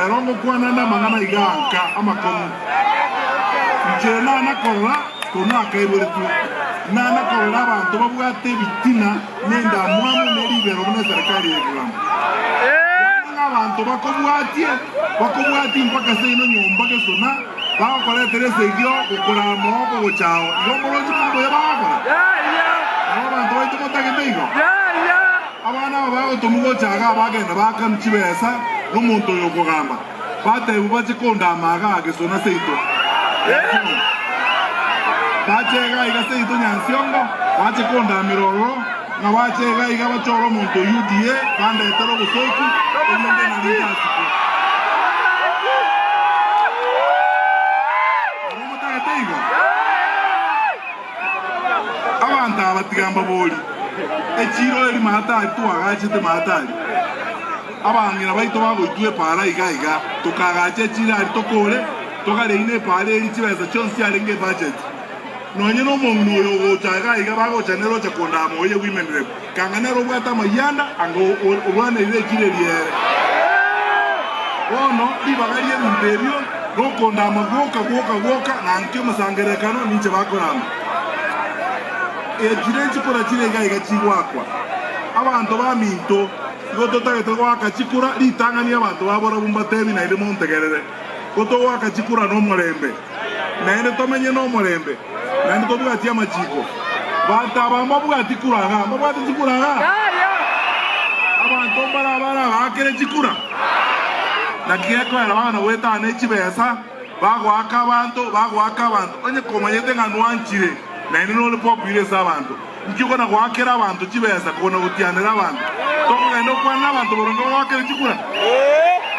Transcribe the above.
rongo kwana na mangana iganka amakomu njena nakora kona kaiburetu nana korora abantu babwate bitina nenda mwamu neribero na serikali yeguramo abantu bakobwati mpaka seino nyomba gesona bakora terese igyo gukora amoko guchao iyo moroji kumbo yabakora abantu baito mutagitego abana babo tumugo chaga bagenda bakamchibesa n'umuntu yo kugamba bate bubaje konda amaga gesona seito bachega igaseito nyansiongo bache konda miroro na bachega igabachoro muntu UDA banda etero busoku emende na ndasiko abantu abatigamba boli echiro eri mahatari tuwagachite mahatari abangira baito bagoitwe para iga tukagache chira ari tokore tokareine para eri chibeza chonsi arenge budget nonye no muntu yo gochaga iga bagochanero chakonda moye women rep kanganero bwata mayanda ango urwane ile chire riere ono dibagarie mbebyo gokonda magoka na nkyo musangerekano niche bakorama ejirenchi kora chirega igachigwakwa abantu baminto gototagete gwakachikura litangani abantu babora bumbatemi na ile montegerere goto gwakachikura no murembe na ende tomenye no murembe na ende tobwati amachiko bataba mabwati kuraga mabwati chikuraga abantu barabara bakere chikura na kieko era bana weta ne chibesa bagwaka abantu onye komanyete nganwanchire na ende no popire sabantu nkiko na gwakera abantu chibesa kona gutianira abantu tokugenda kwana abantu borongo wakere chikura